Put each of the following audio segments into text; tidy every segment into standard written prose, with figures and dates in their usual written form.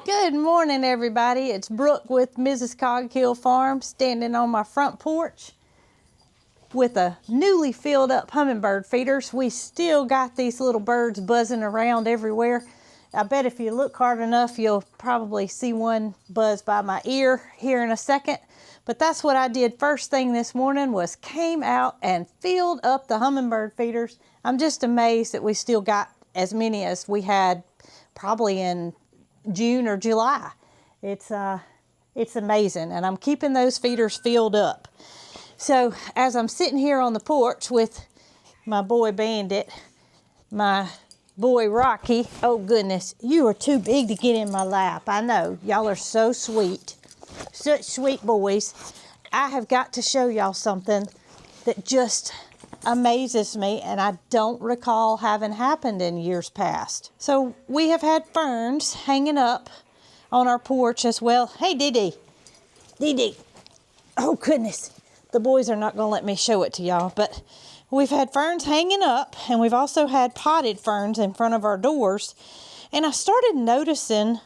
Good morning, everybody. It's Brooke with Mrs. Cog Hill Farm, standing on my front porch with a newly filled up hummingbird feeders. We still got these little birds buzzing around everywhere. I bet if you look hard enough, you'll probably see one buzz by my ear here in a second. But that's what I did first thing this morning, was came out and filled up the hummingbird feeders. I'm just amazed that we still got as many as we had probably in June or July. It's amazing, and I'm keeping those feeders filled up. So as I'm sitting here on the porch with my boy Bandit, my boy Rocky, oh goodness, you are too big to get in my lap. I know, y'all are so sweet, such sweet boys. I have got to show y'all something that just amazes me, and I don't recall having happened in years past. So we have had ferns hanging up on our porch as well. Hey, Dee Dee. Oh goodness, the boys are not gonna let me show it to y'all, but we've had ferns hanging up, and we've also had potted ferns in front of our doors. And I started noticing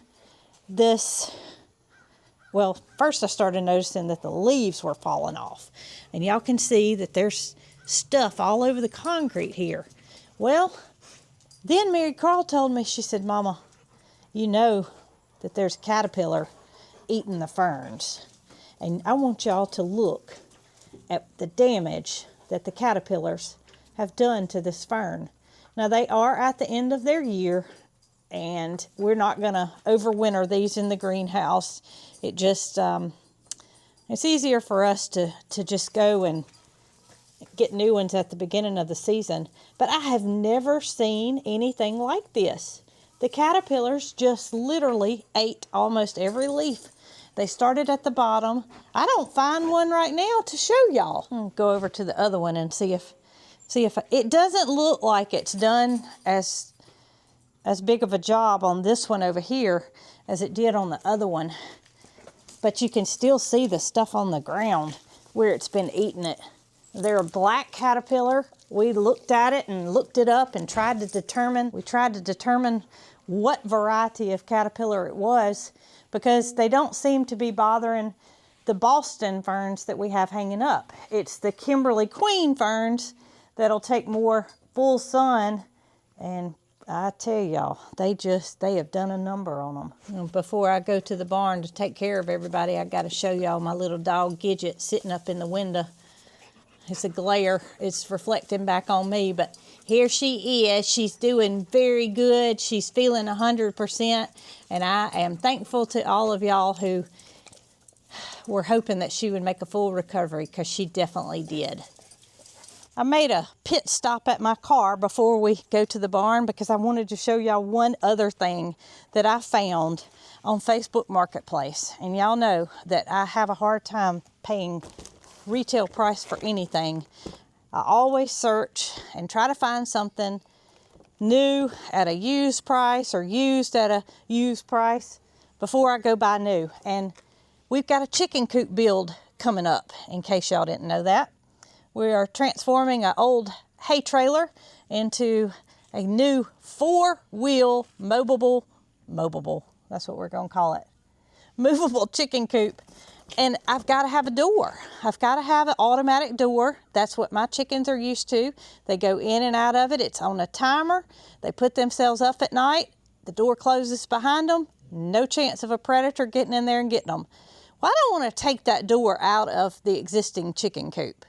this. Well, first I started noticing that the leaves were falling off, and y'all can see that there's stuff all over the concrete here. Well, then Mary Carl told me, she said, Mama, you know that there's a caterpillar eating the ferns, and I want y'all to look at the damage that the caterpillars have done to this fern. Now, they are at the end of their year, and we're not going to overwinter these in the greenhouse. It just it's easier for us to just go and get new ones at the beginning of the season. But I have never seen anything like this. The caterpillars just literally ate almost every leaf. They started at the bottom. I don't find one right now to show y'all. I'll go over to the other one and see if it doesn't look like it's done as big of a job on this one over here as it did on the other one. But you can still see the stuff on the ground where it's been eating it. They're a black caterpillar. We looked at it and looked it up and tried to determine what variety of caterpillar it was, because they don't seem to be bothering the Boston ferns that we have hanging up. It's the Kimberly Queen ferns that'll take more full sun, and I tell y'all, they have done a number on them. And before I go to the barn to take care of everybody, I got to show y'all my little dog Gidget sitting up in the window. It's a glare. It's reflecting back on me, but here she is. She's doing very good. She's feeling 100%, and I am thankful to all of y'all who were hoping that she would make a full recovery, because she definitely did. I made a pit stop at my car before we go to the barn because I wanted to show y'all one other thing that I found on Facebook Marketplace. And y'all know that I have a hard time paying retail price for anything. I always search and try to find something new at a used price or used at a used price before I go buy new. And we've got a chicken coop build coming up, in case y'all didn't know that. We are transforming an old hay trailer into a new 4-wheel movable, that's what we're going to call it, movable chicken coop. And I've got to have a door. I've got to have an automatic door. That's what my chickens are used to. They go in and out of it. It's on a timer. They put themselves up at night. The door closes behind them. No chance of a predator getting in there and getting them. Well, I don't want to take that door out of the existing chicken coop.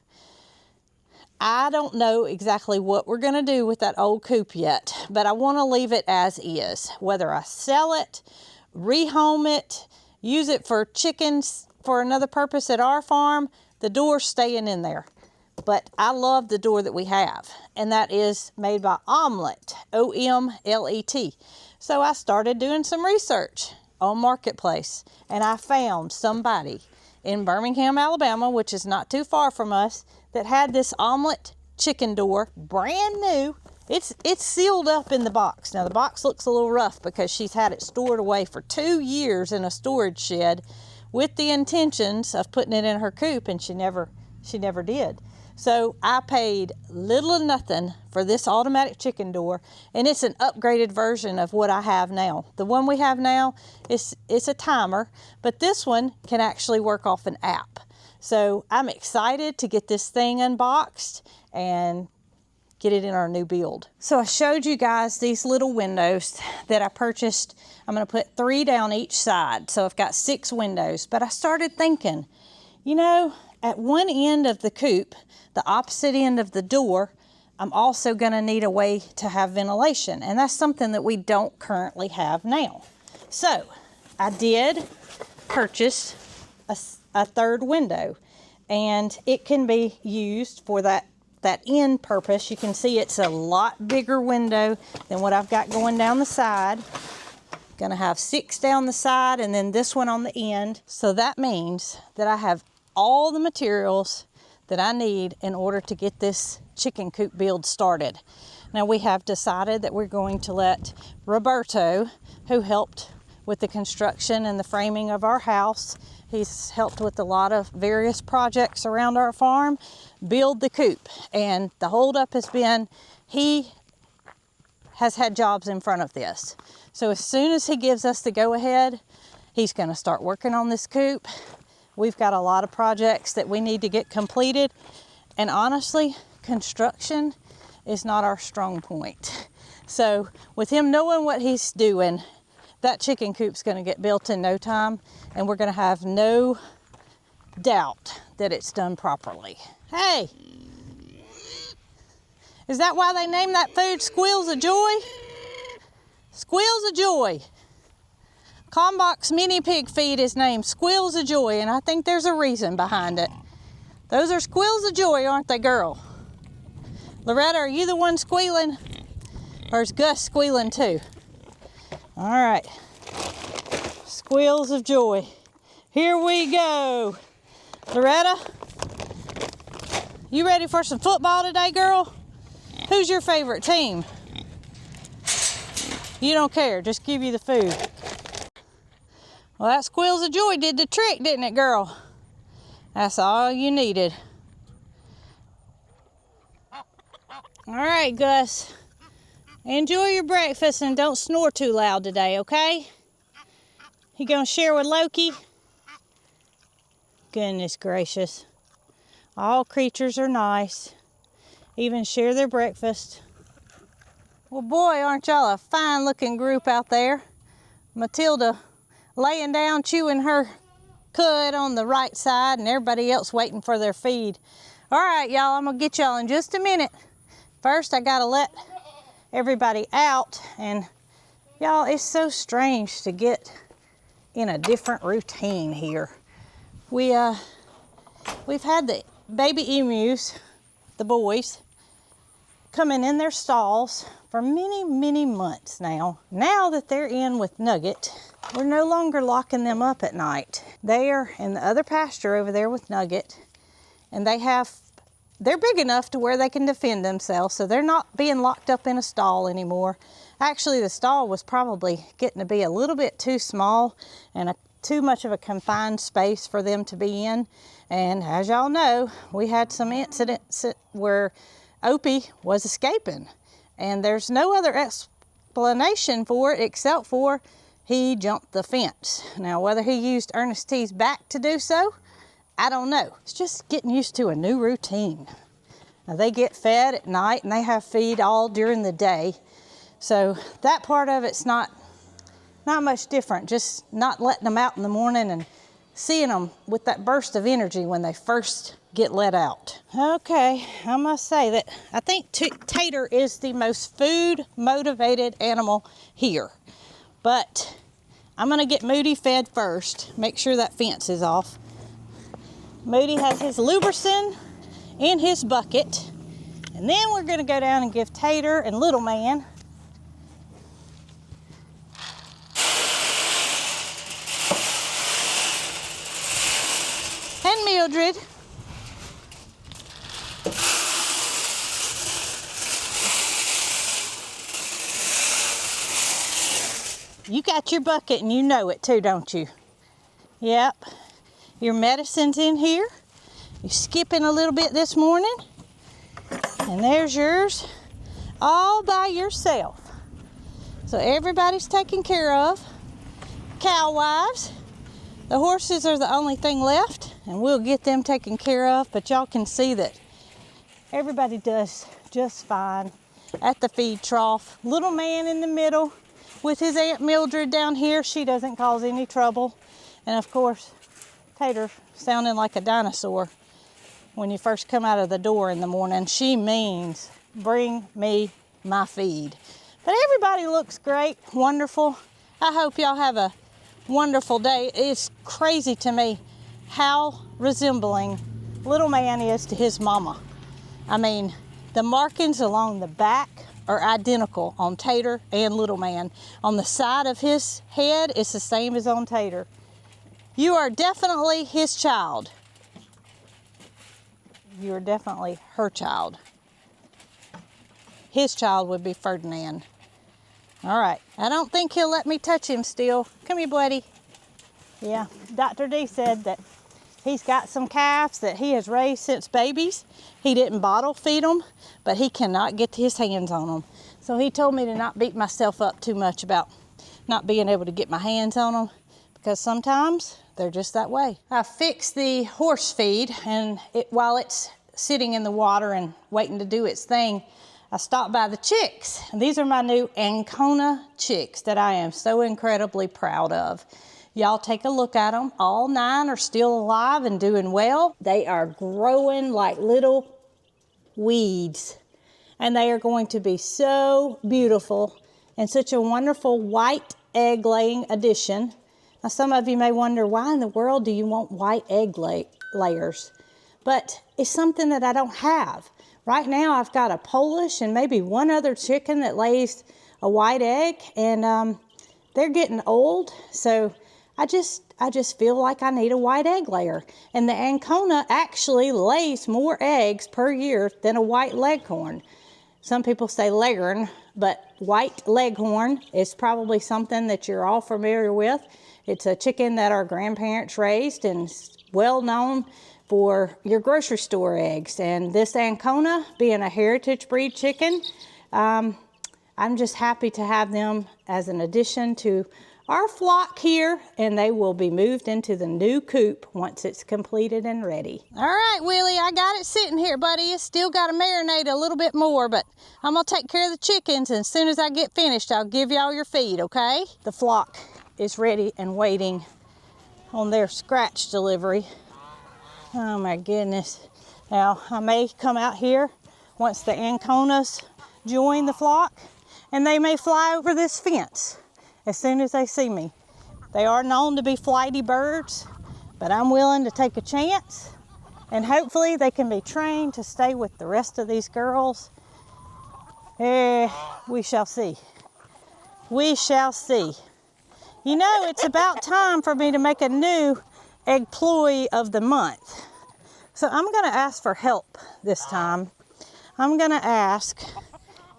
I don't know exactly what we're going to do with that old coop yet, but I want to leave it as is. Whether I sell it, rehome it, use it for chickens for another purpose at our farm, the door's staying in there. But I love the door that we have, and that is made by Omlet, O-M-L-E-T. So I started doing some research on Marketplace, and I found somebody in Birmingham, Alabama, which is not too far from us, that had this Omlet chicken door, brand new. It's sealed up in the box. Now the box looks a little rough because she's had it stored away for 2 years in a storage shed with the intentions of putting it in her coop, and she never did. So I paid little or nothing for this automatic chicken door, and it's an upgraded version of what I have now. The one we have now is a timer, but this one can actually work off an app. So I'm excited to get this thing unboxed and get it in our new build. So I showed you guys these little windows that I purchased. I'm gonna put 3 down each side. So I've got 6 windows, but I started thinking, you know, at one end of the coop, the opposite end of the door, I'm also gonna need a way to have ventilation. And that's something that we don't currently have now. So I did purchase a 3rd window, and it can be used for that end purpose. You can see it's a lot bigger window than what I've got going down the side. Gonna have 6 down the side and then this one on the end. So that means that I have all the materials that I need in order to get this chicken coop build started. Now we have decided that we're going to let Roberto, who helped with the construction and the framing of our house, he's helped with a lot of various projects around our farm, build the coop. And the holdup has been, he has had jobs in front of this. So as soon as he gives us the go-ahead, he's gonna start working on this coop. We've got a lot of projects that we need to get completed. And honestly, construction is not our strong point. So with him knowing what he's doing, that chicken coop's gonna get built in no time, and we're gonna have no doubt that it's done properly. Hey, is that why they named that food Squeals of Joy? Squeals of Joy. Kalmbach's mini pig feed is named Squeals of Joy, and I think there's a reason behind it. Those are squeals of joy, aren't they, girl? Loretta, are you the one squealing? Or is Gus squealing too? All right, squeals of joy. Here we go. Loretta, you ready for some football today, girl? Who's your favorite team? You don't care, just give you the food. Well, that squeals of joy did the trick, didn't it, girl? That's all you needed. All right, Gus. Enjoy your breakfast and don't snore too loud today, okay? You gonna share with Loki? Goodness gracious. All creatures are nice. Even share their breakfast. Well, boy, aren't y'all a fine looking group out there. Matilda laying down, chewing her cud on the right side, and everybody else waiting for their feed. All right, y'all, I'm gonna get y'all in just a minute. First, I gotta let everybody out, and y'all, it's so strange to get in a different routine here. We've had the baby emus, the boys, coming in their stalls for many months now. Now that they're in with Nugget, we're no longer locking them up at night. They are in the other pasture over there with Nugget, and they're big enough to where they can defend themselves, so they're not being locked up in a stall anymore. Actually, the stall was probably getting to be a little bit too small and too much of a confined space for them to be in. And as y'all know, we had some incidents where Opie was escaping, and there's no other explanation for it except for he jumped the fence. Now, whether he used Ernest T's back to do so, I don't know. It's just getting used to a new routine. Now, they get fed at night and they have feed all during the day. So that part of it's not much different. Just not letting them out in the morning and seeing them with that burst of energy when they first get let out. Okay, I must say that I think Tater is the most food motivated animal here. But I'm gonna get Moody fed first. Make sure that fence is off. Moody has his Luberson in his bucket. And then we're gonna go down and give Tater and Little Man and Mildred you got your bucket and you know it too, don't you? Yep. Your medicine's in here, You're skipping a little bit this morning. And there's yours, all by yourself. So everybody's taken care of. Cow wives. The horses are the only thing left, and we'll get them taken care of, but y'all can see that everybody does just fine at the feed trough. Little man in the middle with his Aunt Mildred down here. She doesn't cause any trouble. And of course, Tater sounding like a dinosaur when you first come out of the door in the morning. She means, bring me my feed. But everybody looks great, wonderful. I hope y'all have a wonderful day. It's crazy to me how resembling little man is to his mama. I mean, the markings along the back are identical on Tater and little man. On the side of his head, it's the same as on Tater. You are definitely his child. You are definitely her child. His child would be Ferdinand. All right, I don't think he'll let me touch him still. Come here, buddy. Yeah, Dr. D said that he's got some calves that he has raised since babies. He didn't bottle feed them, but he cannot get his hands on them. So he told me to not beat myself up too much about not being able to get my hands on them, because sometimes they're just that way. I fixed the horse feed, and while it's sitting in the water and waiting to do its thing, I stopped by the chicks. And these are my new Ancona chicks that I am so incredibly proud of. Y'all take a look at them. All 9 are still alive and doing well. They are growing like little weeds. And they are going to be so beautiful and such a wonderful white egg laying addition. Now some of you may wonder, why in the world do you want white egg layers? But it's something that I don't have. Right now I've got a Polish and maybe one other chicken that lays a white egg, and they're getting old, so I just feel like I need a white egg layer. And the Ancona actually lays more eggs per year than a white leghorn. Some people say leghorn, but white leghorn is probably something that you're all familiar with. It's a chicken that our grandparents raised and is well known for your grocery store eggs. And this Ancona, being a heritage breed chicken, I'm just happy to have them as an addition to our flock here, and they will be moved into the new coop once it's completed and ready. All right, Willie, I got it sitting here, buddy. It's still got to marinate a little bit more, but I'm gonna take care of the chickens, and as soon as I get finished, I'll give y'all your feed, okay? The flock is ready and waiting on their scratch delivery. Oh my goodness. Now, I may come out here once the Anconas join the flock, and they may fly over this fence as soon as they see me. They are known to be flighty birds, but I'm willing to take a chance, and hopefully they can be trained to stay with the rest of these girls. We shall see. We shall see. You know, it's about time for me to make a new employee of the month. So I'm gonna ask for help this time. I'm gonna ask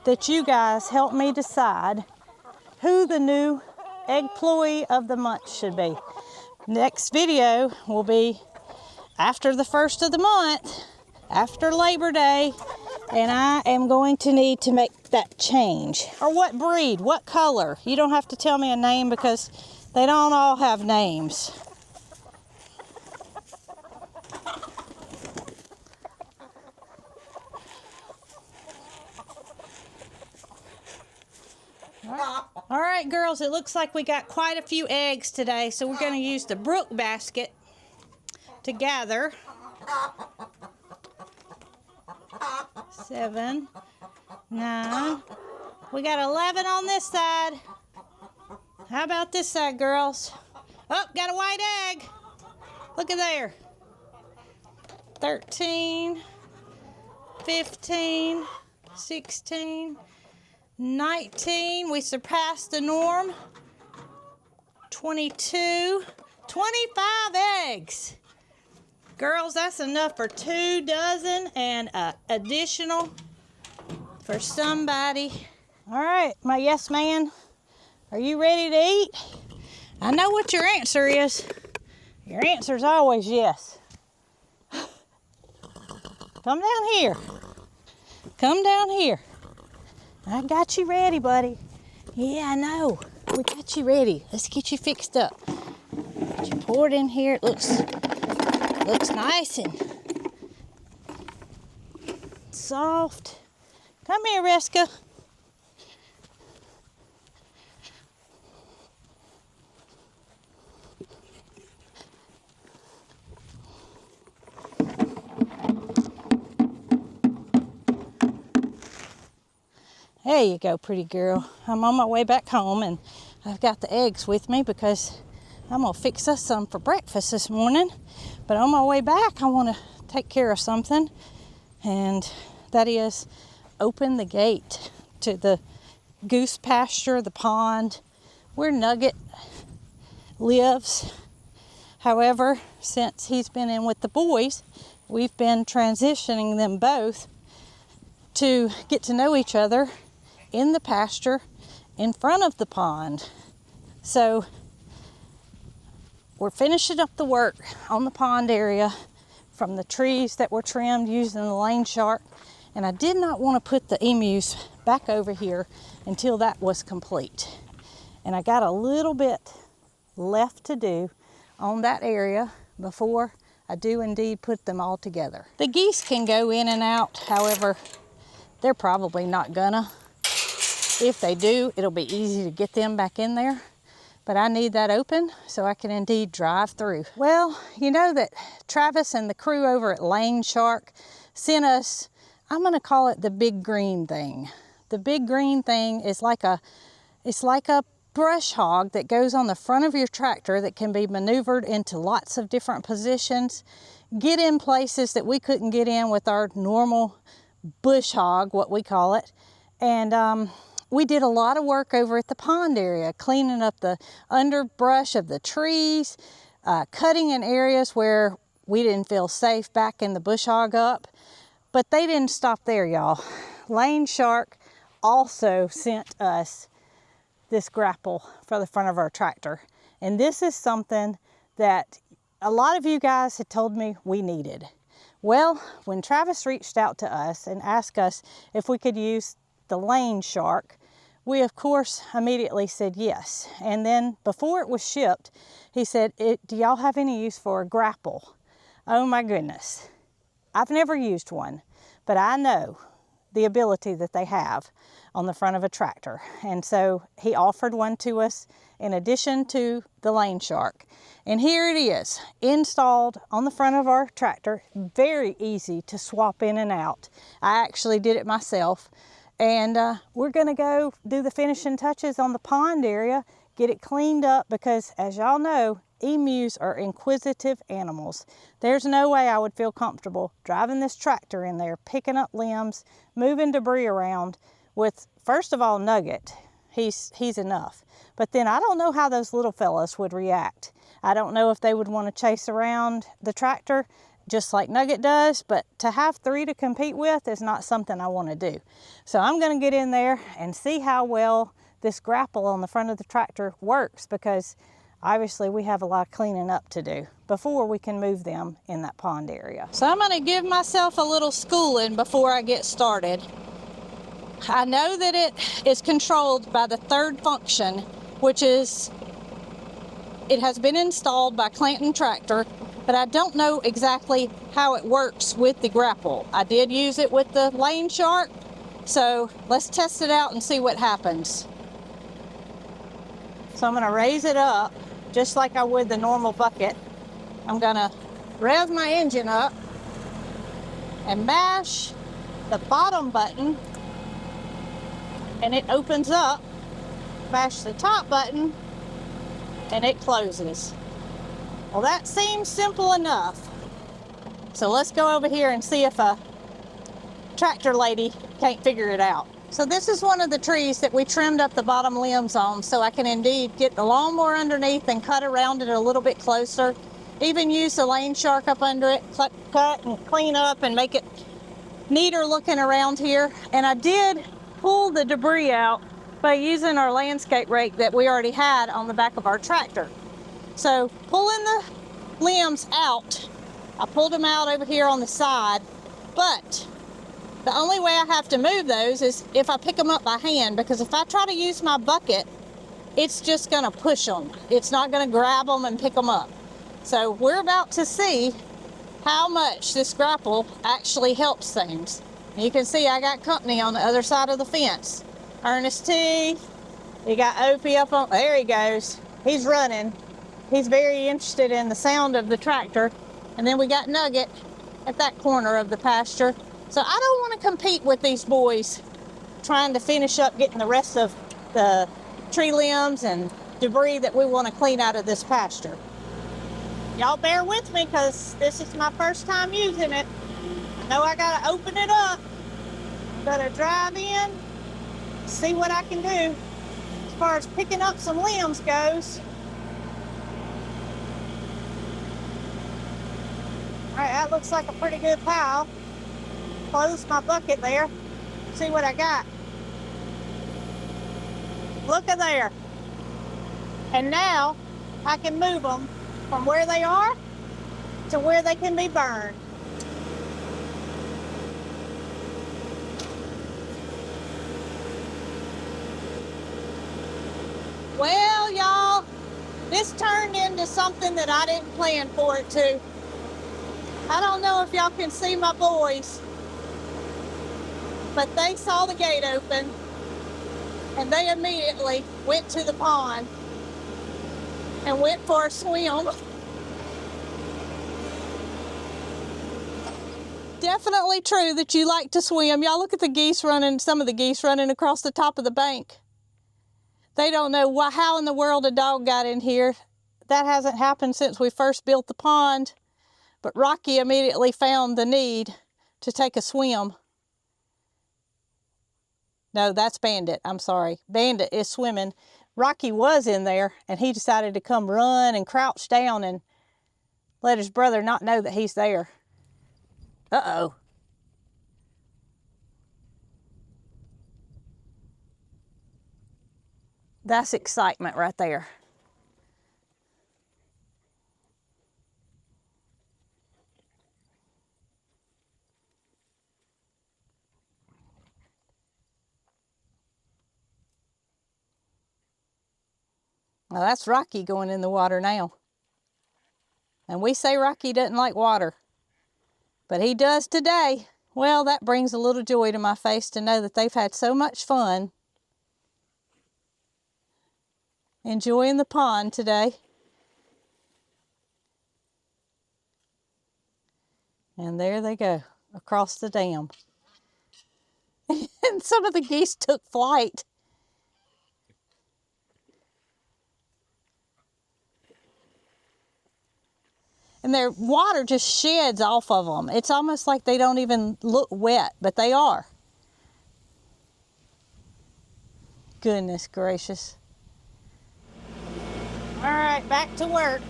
that you guys help me decide who the new employee of the month should be. Next video will be after the 1st of the month, after Labor Day, and I am going to need to make that change. Or what breed, what color. You don't have to tell me a name because they don't all have names. All right, girls, it looks like we got quite a few eggs today, so we're going to use the Brooke basket to gather. 7, 9. We got 11 on this side. How about this side, girls? Oh, got a white egg. Look at there. 13, 15, 16, 19, we surpassed the norm. 22, 25 eggs. Girls, that's enough for 2 dozen and additional for somebody. All right, my yes man, are you ready to eat? I know what your answer is. Your answer is always yes. Come down here. Come down here. I got you ready, buddy. Yeah, I know. We got you ready. Let's get you fixed up. Get you poured in here. It looks nice and soft. Come here, Reska. There you go, pretty girl. I'm on my way back home, and I've got the eggs with me because I'm gonna fix us some for breakfast this morning. But on my way back, I want to take care of something, and that is open the gate to the goose pasture, the pond where Nugget lives. However, since he's been in with the boys, we've been transitioning them both to get to know each other in the pasture in front of the pond. So we're finishing up the work on the pond area from the trees that were trimmed using the lane shark, and I did not want to put the emus back over here until that was complete. And I got a little bit left to do on that area before I do indeed put them all together. The geese can go in and out, however, they're probably not gonna. If they do, it'll be easy to get them back in there. But I need that open so I can indeed drive through. Well, you know that Travis and the crew over at Lane Shark sent us, I'm gonna call it the big green thing. The big green thing is it's like a brush hog that goes on the front of your tractor that can be maneuvered into lots of different positions, get in places that we couldn't get in with our normal bush hog, what we call it. And we did a lot of work over at the pond area, cleaning up the underbrush of the trees, cutting in areas where we didn't feel safe, backing the bush hog up. But they didn't stop there, y'all. Lane Shark also sent us this grapple for the front of our tractor. And this is something that a lot of you guys had told me we needed. Well, when Travis reached out to us and asked us if we could use the Lane Shark, we of course immediately said yes. And then before it was shipped, he said, do y'all have any use for a grapple? Oh my goodness. I've never used one, but I know the ability that they have on the front of a tractor. And so he offered one to us in addition to the Lane Shark. And here it is, installed on the front of our tractor. Very easy to swap in and out. I actually did it myself. And we're gonna go do the finishing touches on the pond area, get it cleaned up, because as y'all know, emus are inquisitive animals. There's no way I would feel comfortable driving this tractor in there, picking up limbs, moving debris around with, first of all, Nugget. He's enough. But then I don't know how those little fellas would react. I don't know if they would want to chase around the tractor just like Nugget does, but to have 3 to compete with is not something I want to do. So I'm going to get in there and see how well this grapple on the front of the tractor works, because obviously we have a lot of cleaning up to do before we can move them in that pond area. So I'm going to give myself a little schooling before I get started. I know that it is controlled by the third function, which is it has been installed by Clanton Tractor, but I don't know exactly how it works with the grapple. I did use it with the Lane Shark, so let's test it out and see what happens. So I'm gonna raise it up just like I would the normal bucket. I'm gonna rev my engine up and mash the bottom button, and it opens up. Mash the top button and it closes. Well, that seems simple enough. So let's go over here and see if a tractor lady can't figure it out. So this is one of the trees that we trimmed up the bottom limbs on, so I can indeed get the lawnmower underneath and cut around it a little bit closer. Even use the Lane Shark up under it, cut and clean up and make it neater looking around here. And I did pull the debris out by using our landscape rake that we already had on the back of our tractor. So pulling the limbs out, I pulled them out over here on the side, But the only way I have to move those is if I pick them up by hand, because if I try to use my bucket, it's just gonna push them. It's not gonna grab them and pick them up. So we're about to see how much this grapple actually helps things. You can see I got company on the other side of the fence. Ernest T, you got Opie up on, there he goes. He's running. He's very interested in the sound of the tractor. And then we got Nugget at that corner of the pasture. So I don't want to compete with these boys trying to finish up getting the rest of the tree limbs and debris that we want to clean out of this pasture. Y'all bear with me because this is my first time using it. I know I got to open it up. Got to drive in, see what I can do as far as picking up some limbs goes. All right, that looks like a pretty good pile. Close my bucket there, see what I got. Look at there. And now I can move them from where they are to where they can be burned. Well, y'all, this turned into something that I didn't plan for it to. I don't know if y'all can see my boys, but they saw the gate open and they immediately went to the pond and went for a swim. Definitely true that you like to swim. Y'all look at the geese running, some of the geese running across the top of the bank. They don't know how in the world a dog got in here. That hasn't happened since we first built the pond. But Rocky immediately found the need to take a swim. No, that's Bandit, I'm sorry. Bandit is swimming. Rocky was in there and he decided to come run and crouch down and let his brother not know that he's there. Uh-oh. That's excitement right there. Now that's Rocky going in the water now. And we say Rocky doesn't like water, but he does today. Well, that brings a little joy to my face to know that they've had so much fun enjoying the pond today. And there they go, across the dam. And some of the geese took flight. And their water just sheds off of them. It's almost like they don't even look wet, but they are. Goodness gracious. All right, back to work.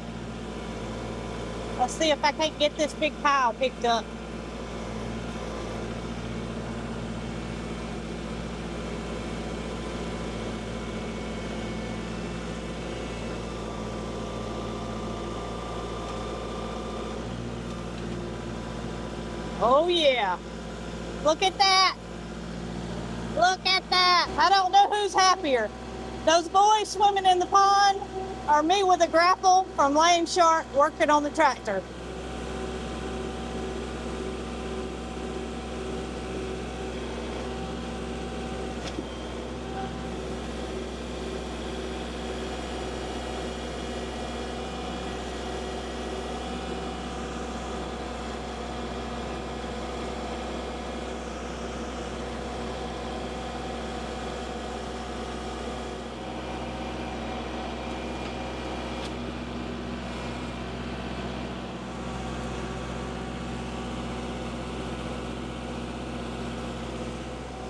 Let's see if I can't get this big pile picked up. Oh yeah, look at that. Look at that. I don't know who's happier. Those boys swimming in the pond or me with a grapple from Lane Shark working on the tractor.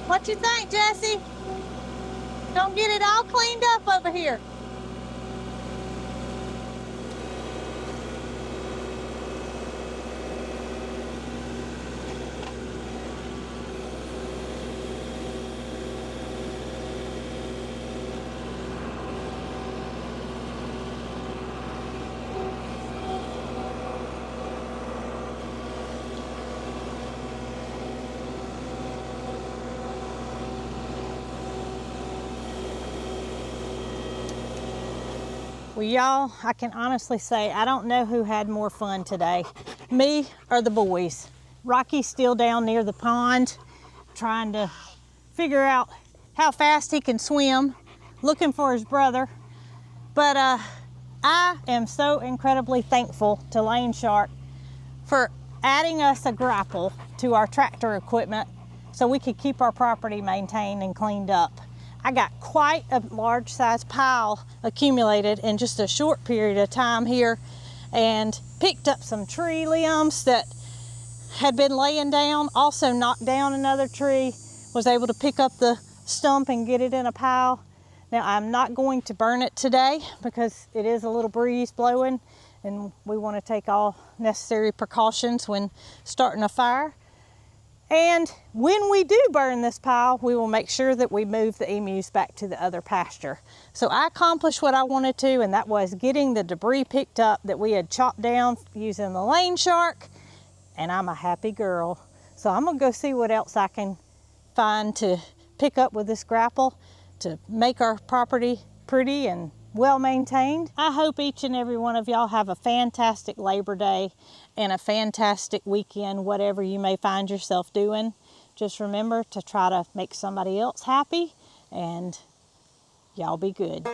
What you think, Jesse? Don't get it all cleaned up over here. Well, y'all, I can honestly say I don't know who had more fun today, me or the boys. Rocky's still down near the pond trying to figure out how fast he can swim, looking for his brother. But I am so incredibly thankful to Lane Shark for adding us a grapple to our tractor equipment so we could keep our property maintained and cleaned up. I got quite a large size pile accumulated in just a short period of time here, and picked up some tree limbs that had been laying down, also knocked down another tree, was able to pick up the stump and get it in a pile. Now I'm not going to burn it today because it is a little breeze blowing and we want to take all necessary precautions when starting a fire. And when we do burn this pile, we will make sure that we move the emus back to the other pasture. So I accomplished what I wanted to, and that was getting the debris picked up that we had chopped down using the Lane Shark, and I'm a happy girl. So I'm gonna go see what else I can find to pick up with this grapple to make our property pretty and well maintained. I hope each and every one of y'all have a fantastic Labor Day and a fantastic weekend, whatever you may find yourself doing. Just remember to try to make somebody else happy, and y'all be good.